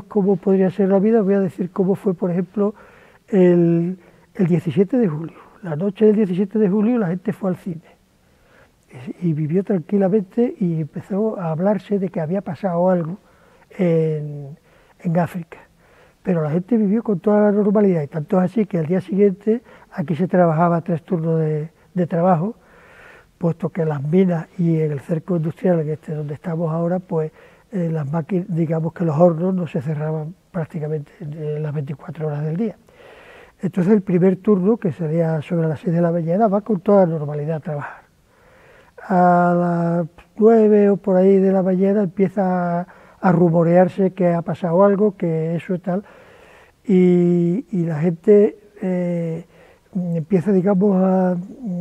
Cómo podría ser la vida, voy a decir cómo fue, por ejemplo, el 17 de julio. La noche del 17 de julio la gente fue al cine y vivió tranquilamente y empezó a hablarse de que había pasado algo en África. Pero la gente vivió con toda la normalidad y tanto es así que al día siguiente aquí se trabajaba 3 turnos de trabajo, puesto que las minas y en el cerco industrial donde estamos ahora, pues las máquinas, digamos que los hornos no se cerraban prácticamente las 24 horas del día. Entonces el primer turno, que sería sobre las 6 de la mañana, va con toda normalidad a trabajar. A las 9 o por ahí de la mañana empieza a rumorearse que ha pasado algo, que eso y tal, y la gente empieza, digamos, a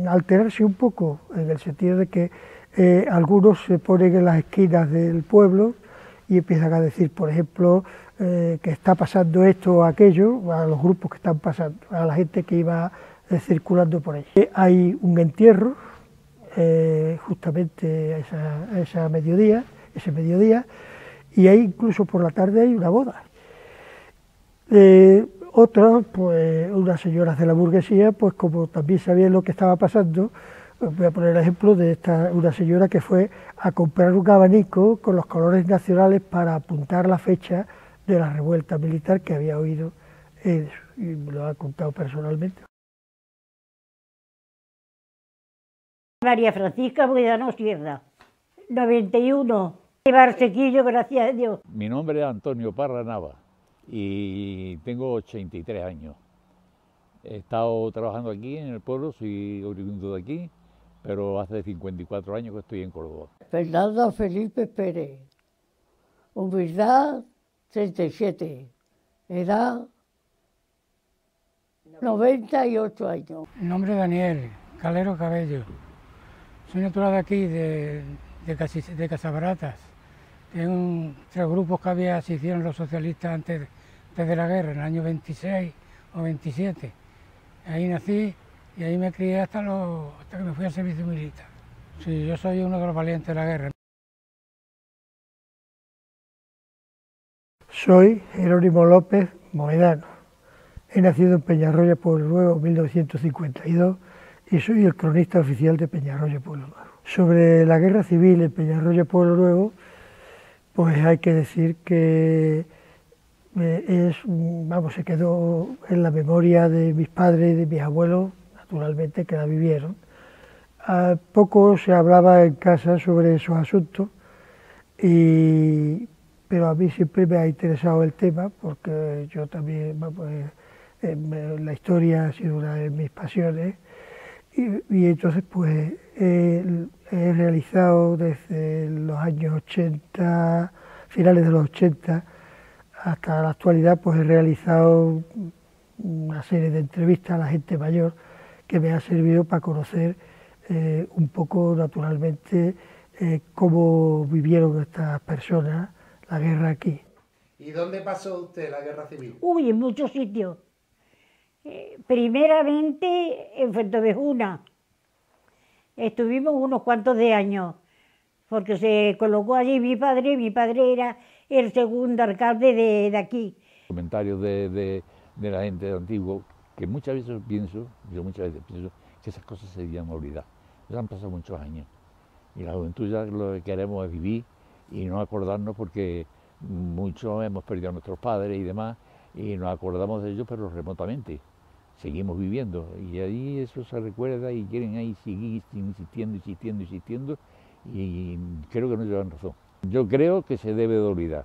alterarse un poco, en el sentido de que algunos se ponen en las esquinas del pueblo y empiezan a decir, por ejemplo, que está pasando esto o aquello, a los grupos que están pasando, a la gente que iba circulando por ahí. Hay un entierro, justamente ese mediodía, y ahí incluso por la tarde hay una boda. Otras, pues unas señoras de la burguesía, pues como también sabían lo que estaba pasando, voy a poner el ejemplo de una señora que fue a comprar un abanico con los colores nacionales para apuntar la fecha de la revuelta militar que había oído, y me lo ha contado personalmente. María Francisca Buidano Sierra, 91, Barsequillo, gracias a Dios. Mi nombre es Antonio Parra Nava y tengo 83 años. He estado trabajando aquí en el pueblo, soy oriundo de aquí, pero hace 54 años que estoy en Córdoba. Fernando Felipe Pérez, humildad 37, edad 98 años. Mi nombre es Daniel Calero Cabello, soy natural de aquí, de Casabaratas. Tengo 3 grupos que se hicieron los socialistas antes de la guerra, en el año 26 o 27. Ahí nací y ahí me crié hasta que me fui al servicio militar. Sí, yo soy uno de los valientes de la guerra. Soy Jerónimo López Moedano. He nacido en Peñarroya, Pueblo Nuevo, en 1952 y soy el cronista oficial de Peñarroya, Pueblo Nuevo. Sobre la guerra civil en Peñarroya, Pueblo Nuevo, pues hay que decir que se quedó en la memoria de mis padres y de mis abuelos, naturalmente, que la vivieron. Poco se hablaba en casa sobre esos asuntos, pero a mí siempre me ha interesado el tema, porque yo también, la historia ha sido una de mis pasiones, y entonces pues he realizado desde los años 80, finales de los 80, hasta la actualidad, pues he realizado una serie de entrevistas a la gente mayor que me ha servido para conocer un poco, naturalmente, cómo vivieron estas personas la guerra aquí. ¿Y dónde pasó usted la guerra civil? Uy, en muchos sitios. Primeramente en Fuentevejuna. Estuvimos unos cuantos de años, porque se colocó allí mi padre era el segundo alcalde de aquí. Comentarios de la gente de antiguo, que muchas veces pienso que esas cosas se debían olvidar. Ya han pasado muchos años y la juventud ya lo que queremos es vivir y no acordarnos, porque muchos hemos perdido a nuestros padres y demás y nos acordamos de ellos pero remotamente. Seguimos viviendo y ahí eso se recuerda y quieren ahí seguir insistiendo y creo que no llevan razón. Yo creo que se debe de olvidar,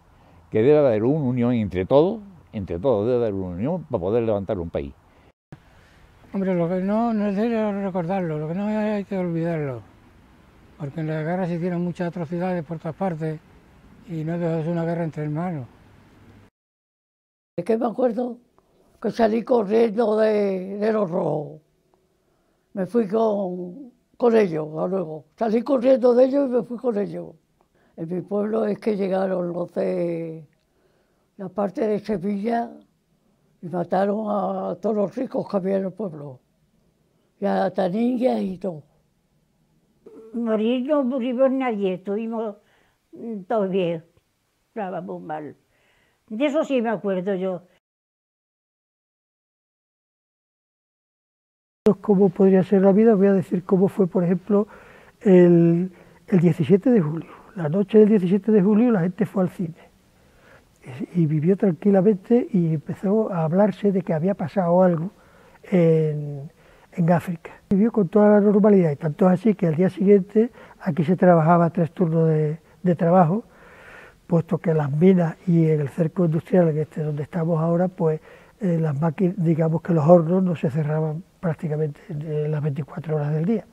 que debe haber una unión entre todos debe haber una unión para poder levantar un país. Hombre, lo que no es de recordarlo, lo que no hay que olvidarlo, porque en la guerra se hicieron muchas atrocidades por todas partes y no debe ser una guerra entre hermanos. Es que me acuerdo que salí corriendo de los rojos. Me fui con ellos, luego. Salí corriendo de ellos y me fui con ellos. En mi pueblo es que llegaron los de la parte de Sevilla y mataron a todos los ricos que había en el pueblo. Y a las niñas y todo. Morir no murimos nadie, estuvimos todos bien, estábamos mal. De eso sí me acuerdo yo. ¿Cómo podría ser la vida? Voy a decir cómo fue, por ejemplo, el 17 de julio. La noche del 17 de julio la gente fue al cine y vivió tranquilamente y empezó a hablarse de que había pasado algo en África. Vivió con toda la normalidad y tanto es así que al día siguiente aquí se trabajaba 3 turnos de trabajo, puesto que las minas y en el cerco industrial donde estamos ahora, pues las máquinas, digamos que los hornos no se cerraban prácticamente las 24 horas del día.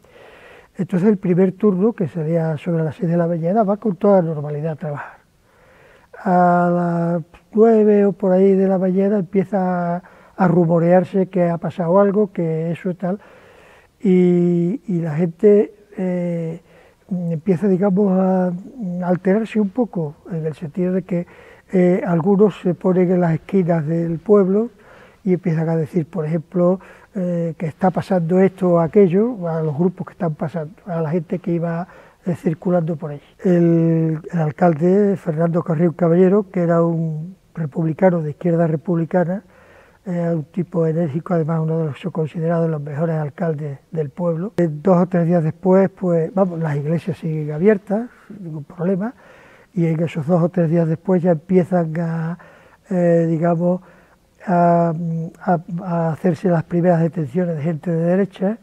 Entonces el primer turno, que sería sobre las 6 de la mañana, va con toda normalidad a trabajar. A las 9 o por ahí de la mañana empieza a rumorearse que ha pasado algo, que eso y tal, y la gente empieza, digamos, a alterarse un poco, en el sentido de que algunos se ponen en las esquinas del pueblo y empiezan a decir, por ejemplo, que está pasando esto o aquello, a los grupos que están pasando, a la gente que iba circulando por ahí. El alcalde, Fernando Carrión Caballero, que era un republicano de izquierda republicana, un tipo enérgico, además uno de los considerados los mejores alcaldes del pueblo. 2 o 3 días después, pues vamos, las iglesias siguen abiertas, ningún problema, y en esos 2 o 3 días después ya empiezan a, digamos, a hacerse las primeras detenciones de gente de derecha,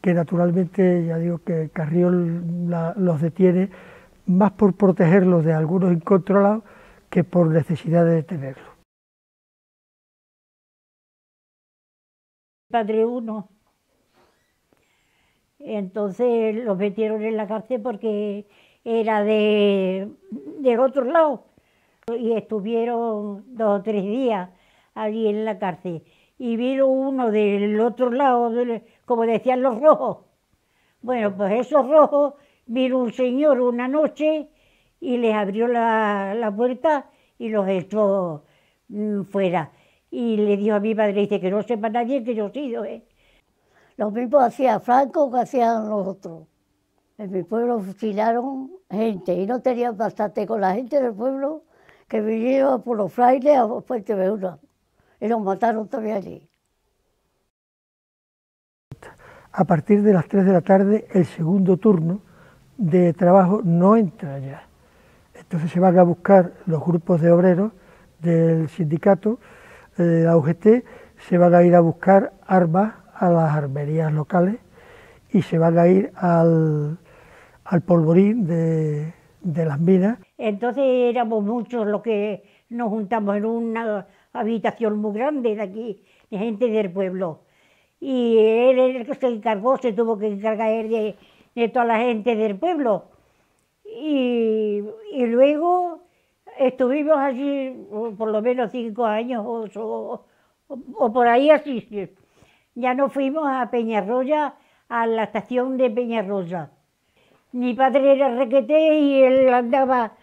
que naturalmente, ya digo que Carrión los detiene más por protegerlos de algunos incontrolados que por necesidad de detenerlos. Padre uno. Entonces los metieron en la cárcel porque era del otro lado y estuvieron 2 o 3 días allí en la cárcel. Y vino uno del otro lado, como decían los rojos. Bueno, pues esos rojos, vino un señor una noche y les abrió la puerta y los echó fuera. Y le dijo a mi padre, dice, que no sepa nadie que yo he sido. Lo mismo hacía Franco que hacían los otros. En mi pueblo fusilaron gente y no tenían bastante con la gente del pueblo que vinieron por los frailes a Fuentevedura y los mataron también allí. A partir de las 3 de la tarde, el segundo turno de trabajo no entra ya. Entonces se van a buscar los grupos de obreros del sindicato, de la UGT, se van a ir a buscar armas a las armerías locales y se van a ir al polvorín de las minas. Entonces éramos muchos los que nos juntamos en una habitación muy grande de aquí, de gente del pueblo. Y él el que se encargó, se tuvo que encargar él de toda la gente del pueblo. Y luego estuvimos allí por lo menos 5 años o por ahí así. Ya nos fuimos a Peñarroya, a la estación de Peñarroya. Mi padre era requeté y él andaba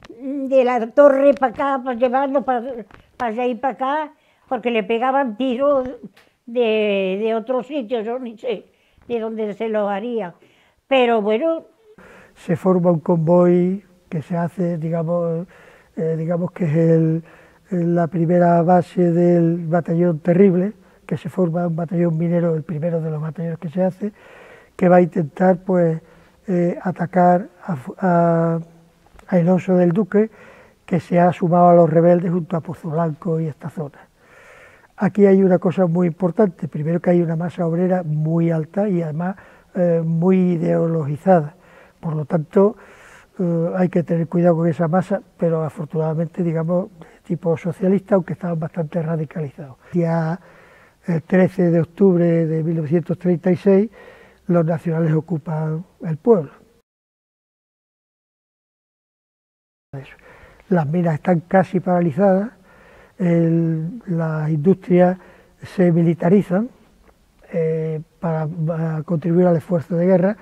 de la torre para acá, para llevarnos para allá y para acá, porque le pegaban tiros de otros sitios, yo ni sé de dónde se los haría. Pero bueno. Se forma un convoy que se hace, digamos que es la primera base del batallón Terrible, que se forma un batallón minero, el primero de los batallones que se hace, que va a intentar pues atacar a Eloso del Duque, que se ha sumado a los rebeldes junto a Pozo Blanco y esta zona. Aquí hay una cosa muy importante, primero que hay una masa obrera muy alta y además muy ideologizada, por lo tanto hay que tener cuidado con esa masa, pero afortunadamente, digamos, de tipo socialista, aunque estaban bastante radicalizados. Ya el 13 de octubre de 1936, los nacionales ocupan el pueblo. Las minas están casi paralizadas, las industrias se militarizan para contribuir al esfuerzo de guerra.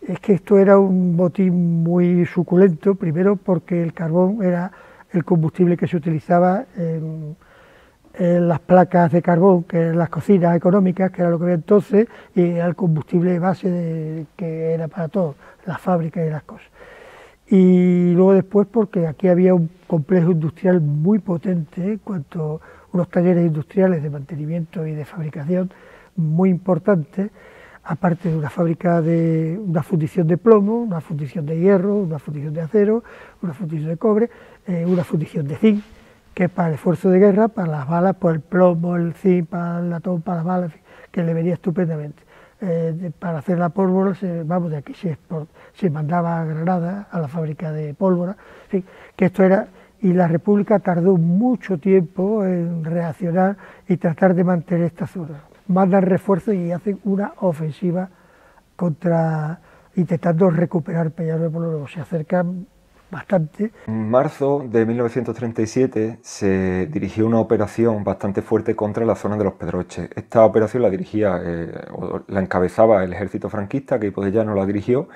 Es que esto era un botín muy suculento, primero porque el carbón era el combustible que se utilizaba en las placas de carbón, que eran las cocinas económicas, que era lo que había entonces, y era el combustible base que era para todo, las fábricas y las cosas. y luego después porque aquí había un complejo industrial muy potente, en cuanto a unos talleres industriales de mantenimiento y de fabricación muy importantes, aparte de una fábrica de una fundición de plomo, una fundición de hierro, una fundición de acero, una fundición de cobre, una fundición de zinc, que es para el esfuerzo de guerra, para las balas, por el plomo, el zinc, para el latón, para las balas, en fin, que le venía estupendamente. Para hacer la pólvora, de aquí se mandaba a Granada, a la fábrica de pólvora, en fin, que esto era, y la República tardó mucho tiempo en reaccionar y tratar de mantener esta zona. Mandan refuerzos y hacen una ofensiva intentando recuperar Peñarroya por Nuevo, se acercan bastante. En marzo de 1937 se dirigió una operación bastante fuerte contra la zona de los Pedroches. Esta operación la dirigía, la encabezaba el ejército franquista, que Hipodellano la dirigió,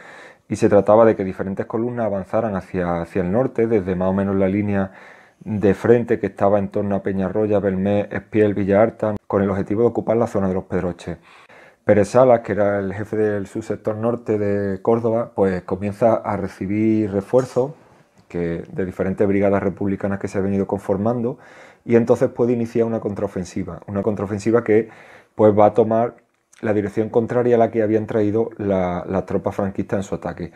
y se trataba de que diferentes columnas avanzaran hacia el norte, desde más o menos la línea de frente que estaba en torno a Peñarroya, Belmez, Espiel, Villarta, con el objetivo de ocupar la zona de los Pedroches. Pérez Salas, que era el jefe del subsector norte de Córdoba, pues comienza a recibir refuerzos de diferentes brigadas republicanas que se han venido conformando, y entonces puede iniciar una contraofensiva que pues va a tomar la dirección contraria a la que habían traído las tropas franquistas en su ataque.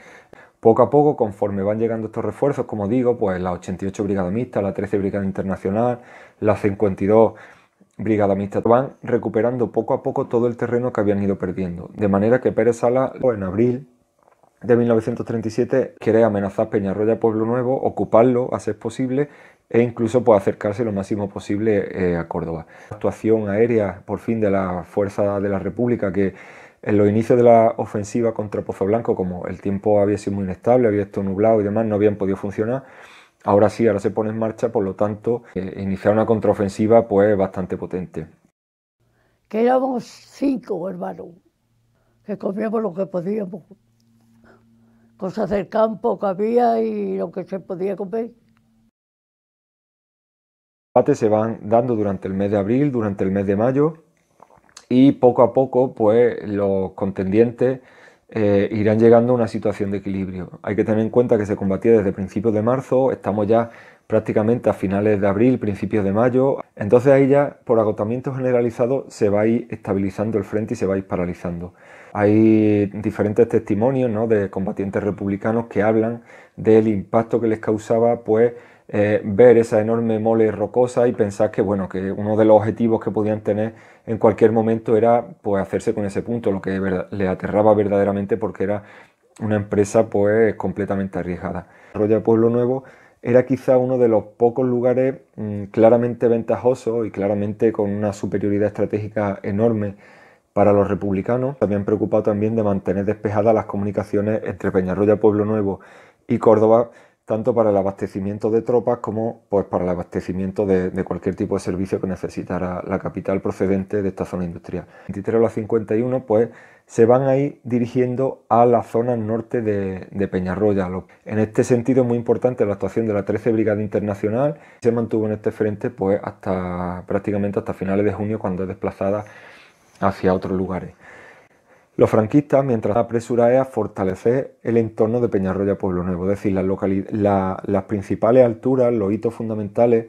Poco a poco, conforme van llegando estos refuerzos, como digo, pues la 88 Brigada Mixta, la 13 Brigada Internacional, la 52 Brigada Mixta, van recuperando poco a poco todo el terreno que habían ido perdiendo. De manera que Pérez Salas, en abril de 1937, quiere amenazar Peñarroya Pueblo Nuevo, ocuparlo a ser posible, e incluso pues, acercarse lo máximo posible a Córdoba. La actuación aérea, por fin, de la Fuerza de la República, que en los inicios de la ofensiva contra Pozo Blanco, como el tiempo había sido muy inestable, había estado nublado y demás, no habían podido funcionar. Ahora sí, ahora se pone en marcha, por lo tanto, iniciar una contraofensiva pues bastante potente. Que éramos 5 hermanos, que comíamos lo que podíamos, cosas del campo que había y lo que se podía comer. Los combates se van dando durante el mes de abril, durante el mes de mayo, y poco a poco pues los contendientes irán llegando a una situación de equilibrio. Hay que tener en cuenta que se combatía desde principios de marzo, estamos ya prácticamente a finales de abril, principios de mayo, entonces ahí ya por agotamiento generalizado se va a ir estabilizando el frente y se va a ir paralizando. Hay diferentes testimonios, ¿no?, de combatientes republicanos que hablan del impacto que les causaba pues ver esa enorme mole rocosa y pensar que, bueno, que uno de los objetivos que podían tener en cualquier momento era pues hacerse con ese punto, lo que le aterraba verdaderamente porque era una empresa pues completamente arriesgada. Peñarroya Pueblo Nuevo era quizá uno de los pocos lugares claramente ventajosos y claramente con una superioridad estratégica enorme para los republicanos. Se habían preocupado también de mantener despejadas las comunicaciones entre Peñarroya Pueblo Nuevo y Córdoba, tanto para el abastecimiento de tropas como pues, para el abastecimiento de cualquier tipo de servicio que necesitara la capital procedente de esta zona industrial. 23 a las 51 pues, se van a ir dirigiendo a la zona norte de Peñarroya. En este sentido es muy importante la actuación de la 13 Brigada Internacional. Se mantuvo en este frente pues, prácticamente hasta finales de junio, cuando es desplazada hacia otros lugares. Los franquistas, mientras apresuraban a fortalecer el entorno de Peñarroya Pueblo Nuevo, es decir, las principales alturas, los hitos fundamentales,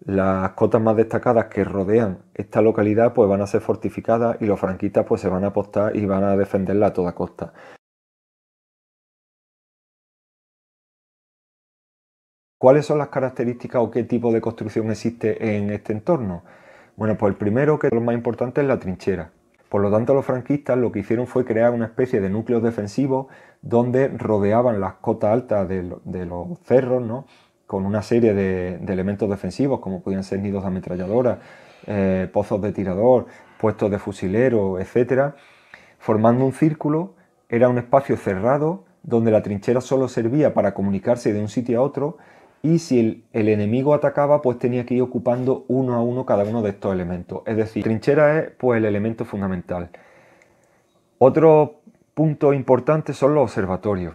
las cotas más destacadas que rodean esta localidad, pues van a ser fortificadas y los franquistas pues se van a apostar y van a defenderla a toda costa. ¿Cuáles son las características o qué tipo de construcción existe en este entorno? Bueno, pues el primero, que es lo más importante, es la trinchera. Por lo tanto, los franquistas lo que hicieron fue crear una especie de núcleos defensivos donde rodeaban las cotas altas de los cerros, ¿no?, con una serie de elementos defensivos, como podían ser nidos de ametralladoras, pozos de tirador, puestos de fusileros, etc., formando un círculo. Era un espacio cerrado donde la trinchera solo servía para comunicarse de un sitio a otro, y si el enemigo atacaba, pues tenía que ir ocupando uno a uno cada uno de estos elementos. Es decir, la trinchera es pues, el elemento fundamental. Otro punto importante son los observatorios.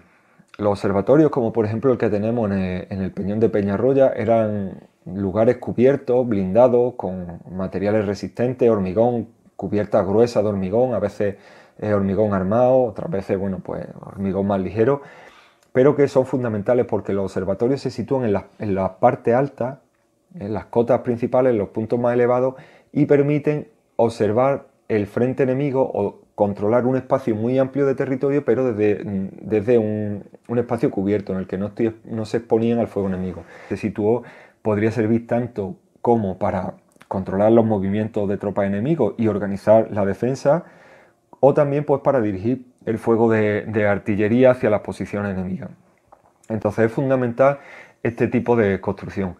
Los observatorios, como por ejemplo el que tenemos en el Peñón de Peñarroya, eran lugares cubiertos, blindados, con materiales resistentes, hormigón, cubiertas gruesas de hormigón, a veces hormigón armado, otras veces, bueno, pues hormigón más ligero, pero que son fundamentales porque los observatorios se sitúan en la parte alta, en las cotas principales, en los puntos más elevados, y permiten observar el frente enemigo o controlar un espacio muy amplio de territorio, pero desde un espacio cubierto en el que no se exponían al fuego enemigo. Se situó, podría servir tanto como para controlar los movimientos de tropas enemigos y organizar la defensa, o también pues para dirigir el fuego de artillería hacia las posiciones enemigas. Entonces es fundamental este tipo de construcción.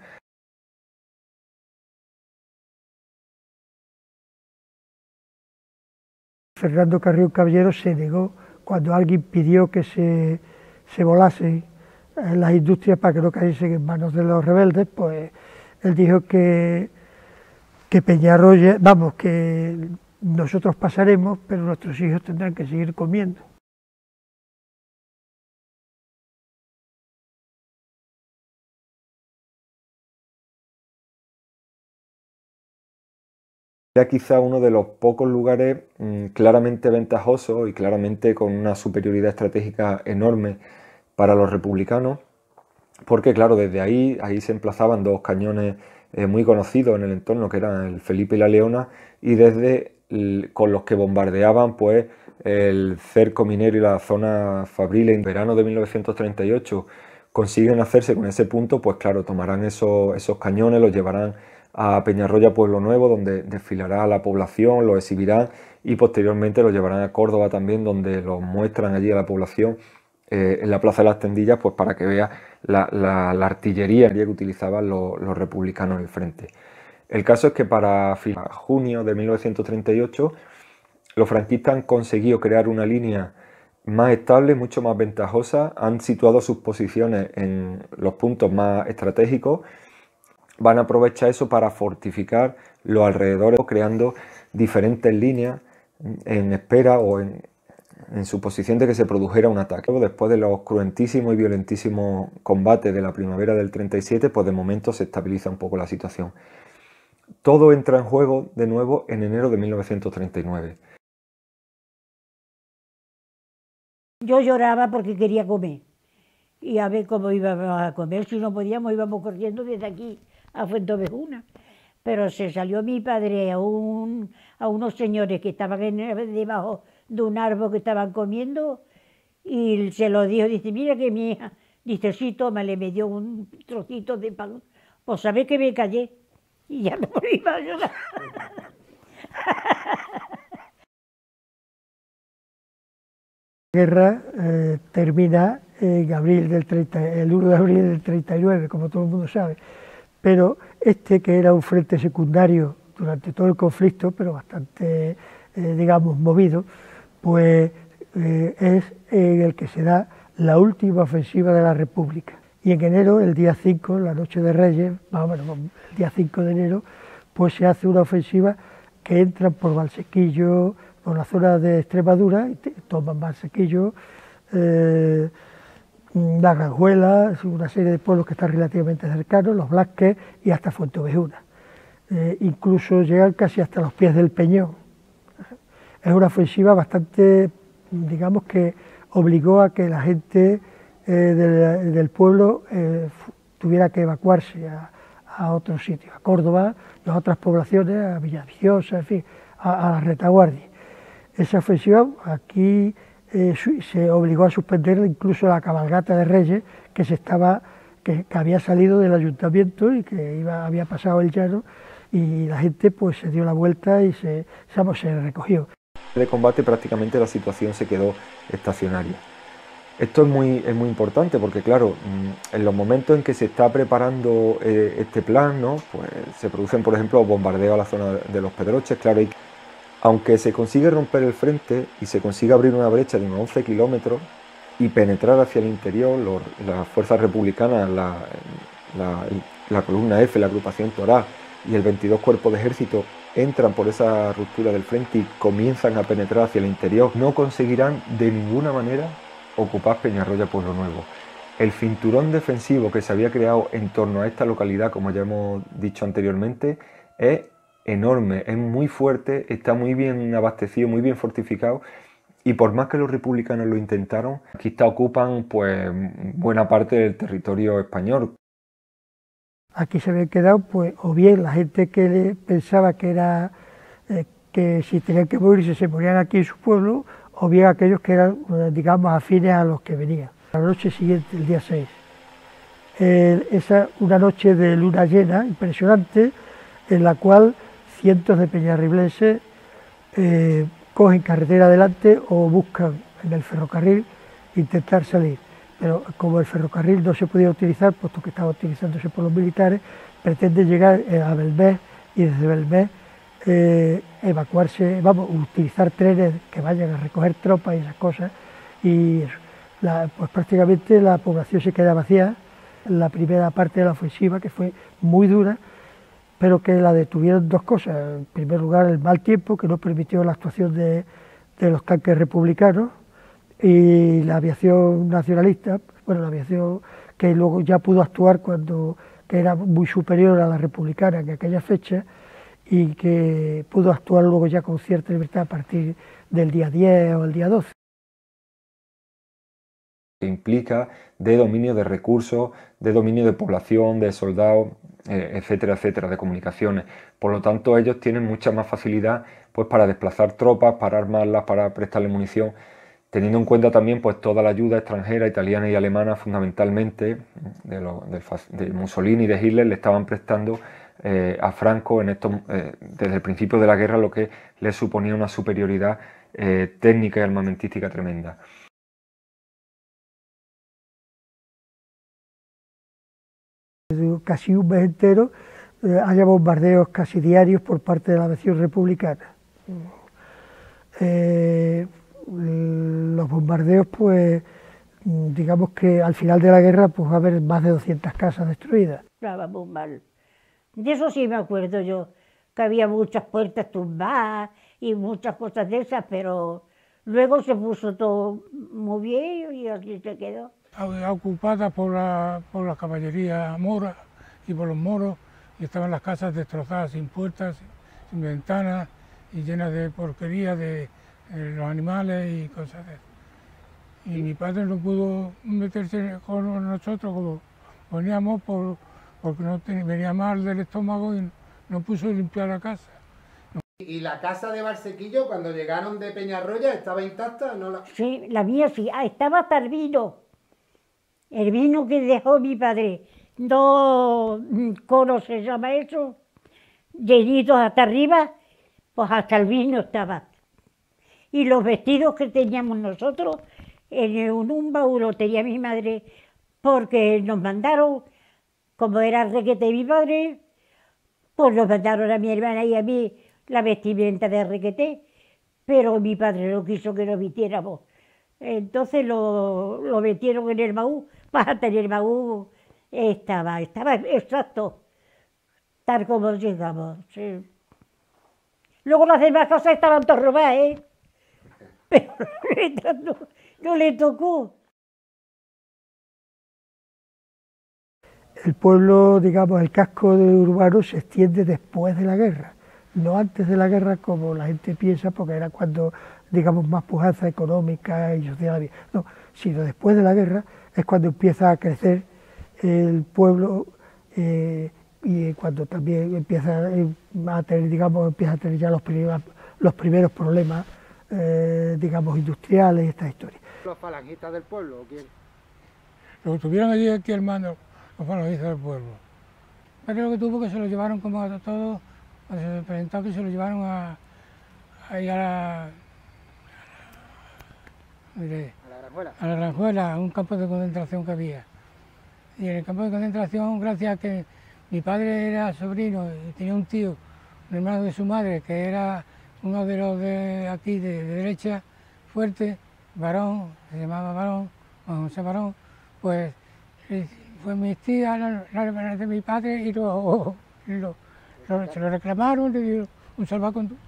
Fernando Carrión Caballero se negó cuando alguien pidió que se volasen las industrias para que no cayesen en manos de los rebeldes, pues él dijo que Peñarroya, vamos, que nosotros pasaremos, pero nuestros hijos tendrán que seguir comiendo. Era quizá uno de los pocos lugares claramente ventajosos y claramente con una superioridad estratégica enorme para los republicanos, porque claro, desde ahí se emplazaban dos cañones muy conocidos en el entorno, que eran el Felipe y la Leona, y con los que bombardeaban pues el cerco minero y la zona fabril. En verano de 1938 consiguen hacerse con ese punto, pues claro, tomarán esos cañones, los llevarán a Peñarroya Pueblo Nuevo, donde desfilará la población, los exhibirán, y posteriormente los llevarán a Córdoba también, donde los muestran allí a la población en la Plaza de las Tendillas, pues para que vea la artillería que utilizaban los republicanos en el frente. El caso es que para junio de 1938 los franquistas han conseguido crear una línea más estable, mucho más ventajosa, han situado sus posiciones en los puntos más estratégicos, van a aprovechar eso para fortificar los alrededores, creando diferentes líneas en espera o en suposición de que se produjera un ataque. Después de los cruentísimos y violentísimos combates de la primavera del 37, pues de momento se estabiliza un poco la situación. Todo entra en juego de nuevo en enero de 1939. Yo lloraba porque quería comer. Y a ver cómo íbamos a comer. Si no podíamos, íbamos corriendo desde aquí a Fuentovejuna. Pero se salió mi padre a unos señores que estaban debajo de un árbol que estaban comiendo y se lo dijo, dice, mira que mi hija, dice, sí, tómale, me dio un trocito de pan. Pues sabés que me callé y ya no iba a llorar. La guerra termina en el 1 de abril del 39, como todo el mundo sabe, pero que era un frente secundario durante todo el conflicto, pero bastante, digamos, movido, pues es en el que se da la última ofensiva de la República. Y en enero, el día 5, la noche de Reyes, más o menos el día 5 de enero, pues se hace una ofensiva que entran por Valsequillo, por la zona de Extremadura, y toman Valsequillo, La Granjuela, una serie de pueblos que están relativamente cercanos, Los Blasques y hasta Fuentovejuna. Incluso llegan casi hasta los pies del Peñón. Es una ofensiva bastante, digamos, que obligó a que la gente del pueblo tuviera que evacuarse a otros sitios, a Córdoba, a otras poblaciones, a Villaviciosa, en fin, a la retaguardia. Esa ofensiva aquí se obligó a suspender incluso la cabalgata de Reyes que había salido del ayuntamiento y que había pasado el llano, y la gente pues se dio la vuelta y se recogió. De combate prácticamente la situación se quedó estacionaria. Esto es muy importante porque claro, en los momentos en que se está preparando este plan, ¿no? Pues se producen por ejemplo bombardeos a la zona de los Pedroches, claro, y aunque se consigue romper el frente y se consigue abrir una brecha de unos 11 kilómetros y penetrar hacia el interior, las fuerzas republicanas, la columna F, la agrupación Torá y el 22 Cuerpo de Ejército entran por esa ruptura del frente y comienzan a penetrar hacia el interior, no conseguirán de ninguna manera ocupar Peñarroya Pueblo Nuevo. El cinturón defensivo que se había creado en torno a esta localidad, como ya hemos dicho anteriormente, es enorme, es muy fuerte, está muy bien abastecido, muy bien fortificado, y por más que los republicanos lo intentaron, los anarquistas ocupan pues buena parte del territorio español. Aquí se habían quedado, pues, o bien la gente que pensaba que era que si tenían que morirse se morían aquí en su pueblo, o bien aquellos que eran, digamos, afines a los que venían. La noche siguiente, el día 6, una noche de luna llena impresionante, en la cual cientos de peñarriblenses cogen carretera adelante o buscan en el ferrocarril intentar salir. Pero como el ferrocarril no se podía utilizar, puesto que estaba utilizándose por los militares, pretenden llegar a Belmez y desde Belmez evacuarse, utilizar trenes que vayan a recoger tropas y esas cosas, y pues prácticamente la población se queda vacía. La primera parte de la ofensiva, que fue muy dura, pero que la detuvieron dos cosas. En primer lugar, el mal tiempo, que no permitió la actuación de los tanques republicanos, y la aviación nacionalista, la aviación que luego ya pudo actuar que era muy superior a la republicana en aquella fecha, y que pudo actuar luego ya con cierta libertad a partir del día 10 o el día 12. Implica de dominio de recursos, de dominio de población, de soldados, etcétera, etcétera, de comunicaciones. Por lo tanto, ellos tienen mucha más facilidad pues, para desplazar tropas, para armarlas, para prestarle munición, teniendo en cuenta también pues, toda la ayuda extranjera, italiana y alemana, fundamentalmente, de Mussolini y de Hitler, le estaban prestando a Franco desde el principio de la guerra, lo que le suponía una superioridad técnica y armamentística tremenda. Casi un mes entero haya bombardeos casi diarios por parte de la aviación republicana. Los bombardeos, pues, digamos que al final de la guerra pues va a haber más de 200 casas destruidas. Estaba muy mal. De eso sí me acuerdo yo, que había muchas puertas tumbadas y muchas cosas de esas, pero luego se puso todo muy bien y así se quedó. Ocupada por la caballería mora y por los moros, y estaban las casas destrozadas, sin puertas, sin ventanas y llenas de porquería de los animales y cosas de eso. Y mi padre no pudo meterse con nosotros como poníamos porque venía mal del estómago y no puso limpiar la casa. ¿Y la casa de Barsequillo, cuando llegaron de Peñarroya, estaba intacta? ¿No Sí, la mía sí, estaba hasta el vino que dejó mi padre, 2 conos se llama eso, llenitos hasta arriba, pues hasta el vino estaba. Y los vestidos que teníamos nosotros, en un baúl lo tenía mi madre, porque nos mandaron, como era el requete de mi padre, pues nos mandaron a mi hermana y a mí la vestimenta de requete, pero mi padre no quiso que lo vistiéramos. Entonces lo metieron en el baúl, hasta en el baúl estaba exacto, tal como llegamos. Sí. Luego las demás cosas estaban todas robadas, pero no le tocó. El pueblo, digamos, el casco urbano se extiende después de la guerra, no antes de la guerra como la gente piensa, porque era cuando, digamos, más pujanza económica y social había. No, sino después de la guerra es cuando empieza a crecer el pueblo y cuando también empieza a tener ya los primeros problemas, digamos, industriales y estas historias. ¿Los falangistas del pueblo o quién? Lo tuvieron allí aquí el mando, los falangistas del pueblo. Pero lo que tuvo que se lo llevaron como a todos, cuando se presentó que se lo llevaron a la Granjuela, a un campo de concentración que había. Y en el campo de concentración, gracias a que mi padre era sobrino y tenía un tío, un hermano de su madre, que era uno de los de aquí, de derecha, fuerte, Barón, se llamaba Barón, Juan José Barón, pues fue mi tía, la hermana de mi padre, y se lo reclamaron, le dieron un salvaconducto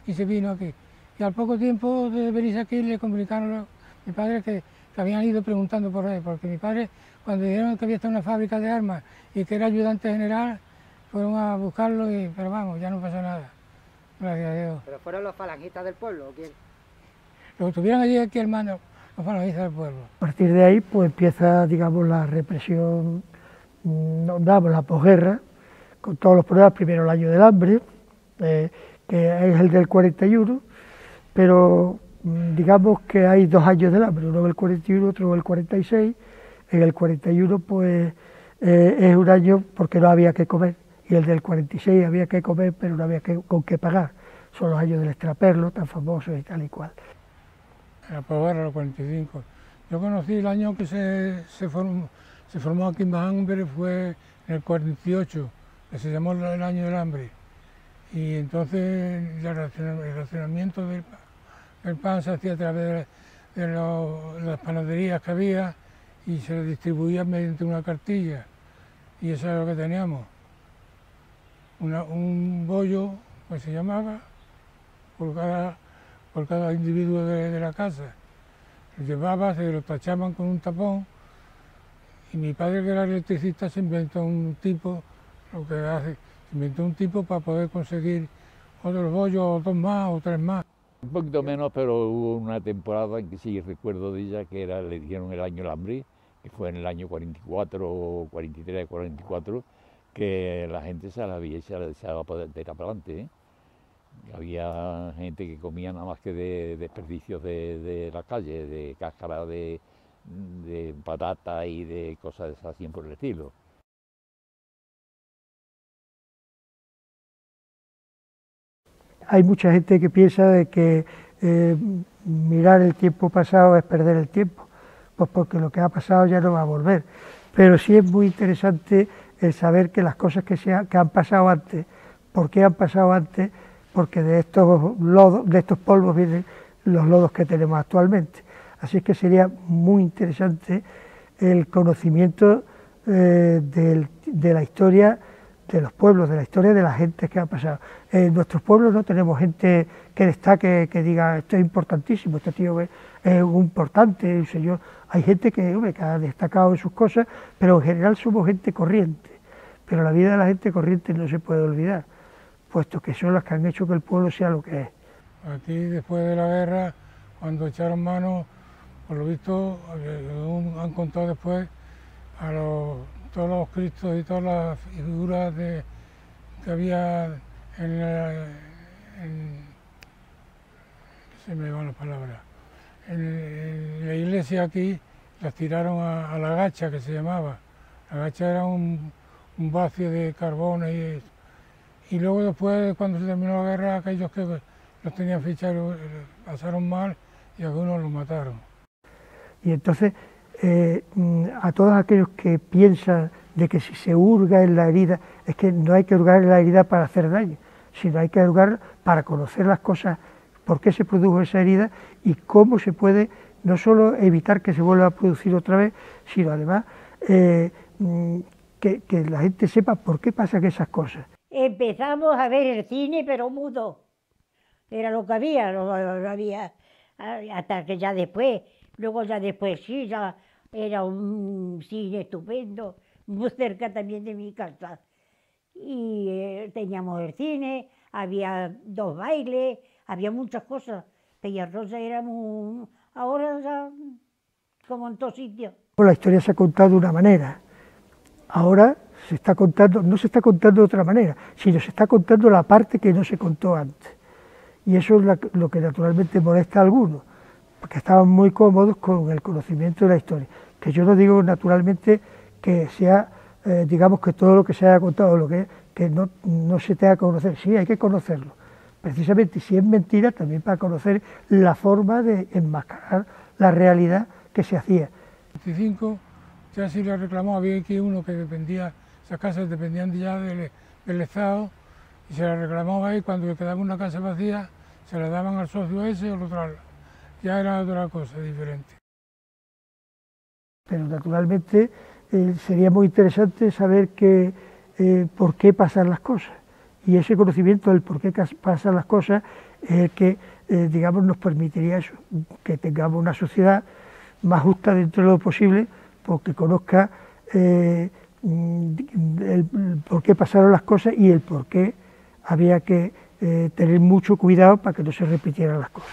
y se vino aquí. Y al poco tiempo de venirse aquí le comunicaron a mi padre que habían ido preguntando por él, porque mi padre, cuando dijeron que había estado en una fábrica de armas y que era ayudante general, fueron a buscarlo, pero vamos, ya no pasó nada, gracias a Dios. ¿Pero fueron los falangistas del pueblo o quién? Lo que tuvieran allí aquí, hermano, los falangistas del pueblo. A partir de ahí, pues empieza, digamos, la represión, la posguerra, con todos los problemas, primero el año del hambre, que es el del 41, pero digamos que hay 2 años del hambre, uno del 41, otro del 46. En el 41 pues es un año porque no había que comer, y el del 46 había que comer pero no había con qué pagar. Son los años del extraperlo, tan famosos y tal y cual. La posguerra, el 45. Yo conocí el año que se formó aquí en Bahambre, fue en el 48, que se llamó el año del hambre. Y entonces el racionamiento del pan se hacía a través de las panaderías que había y se distribuía mediante una cartilla. Y eso era lo que teníamos. Un bollo, pues se llamaba, por cada individuo de la casa. Lo llevaba, se lo tachaban con un tapón, y mi padre, que era electricista, se inventó un tipo, se inventó un tipo para poder conseguir otros bollos, o 2 más, o 3 más. Un poquito menos, pero hubo una temporada en que sí recuerdo de ella, que le dijeron el año del hambre, que fue en el año 44, 43, 44, que la gente se la había echado para adelante, ¿eh? Había gente que comía nada más que de desperdicios de la calle, de cáscara de patata y de cosas de esas así por el estilo. Hay mucha gente que piensa de que mirar el tiempo pasado es perder el tiempo, pues porque lo que ha pasado ya no va a volver. Pero sí es muy interesante el saber que las cosas que han pasado antes, ¿por qué han pasado antes? Porque de estos lodos, de estos polvos vienen los lodos que tenemos actualmente. Así que sería muy interesante el conocimiento de la historia de los pueblos, de la historia de la gente que ha pasado. En nuestros pueblos no tenemos gente que destaque, que diga esto es importantísimo, este tío es importante, un señor. Hay gente que ha destacado en sus cosas, pero en general somos gente corriente. Pero la vida de la gente corriente no se puede olvidar, puesto que son las que han hecho que el pueblo sea lo que es. Aquí, después de la guerra, cuando echaron mano, por lo visto, han contado después a todos los cristos y todas las figuras que había se me van las palabras, en la iglesia aquí, las tiraron a la gacha, que se llamaba. La gacha era un vacío de carbones y luego después, cuando se terminó la guerra, aquellos que los tenían fichados pasaron mal y algunos los mataron. Y entonces, a todos aquellos que piensan de que si se hurga en la herida, es que no hay que hurgar en la herida para hacer daño, sino hay que hurgar para conocer las cosas, por qué se produjo esa herida y cómo se puede no solo evitar que se vuelva a producir otra vez, sino además que la gente sepa por qué pasan esas cosas. Empezamos a ver el cine, pero mudo. Era lo que había, no había, hasta que ya después, luego ya después sí, ya era un cine estupendo, muy cerca también de mi casa. Y teníamos el cine, había 2 bailes, había muchas cosas. Peñarroya era muy... Ahora ya, como en todos sitios. La historia se ha contado de una manera. Ahora se está contando, no se está contando de otra manera, sino se está contando la parte que no se contó antes. Y eso es lo que naturalmente molesta a algunos, porque estaban muy cómodos con el conocimiento de la historia. Que yo no digo naturalmente que sea, digamos que todo lo que se haya contado, que no se tenga que conocer, sí, hay que conocerlo. Precisamente si es mentira, también para conocer la forma de enmascarar la realidad que se hacía. En 25 ya sí lo reclamó, había aquí uno que dependía, esas casas dependían ya del Estado, y se la reclamaba ahí, cuando le quedaba una casa vacía, se la daban al socio ese o al otro, ya era otra cosa diferente. Pero naturalmente sería muy interesante saber por qué pasan las cosas. Y ese conocimiento del por qué pasan las cosas es el que, digamos, nos permitiría eso, que tengamos una sociedad más justa dentro de lo posible, porque conozca el por qué pasaron las cosas y el por qué había que tener mucho cuidado para que no se repitieran las cosas.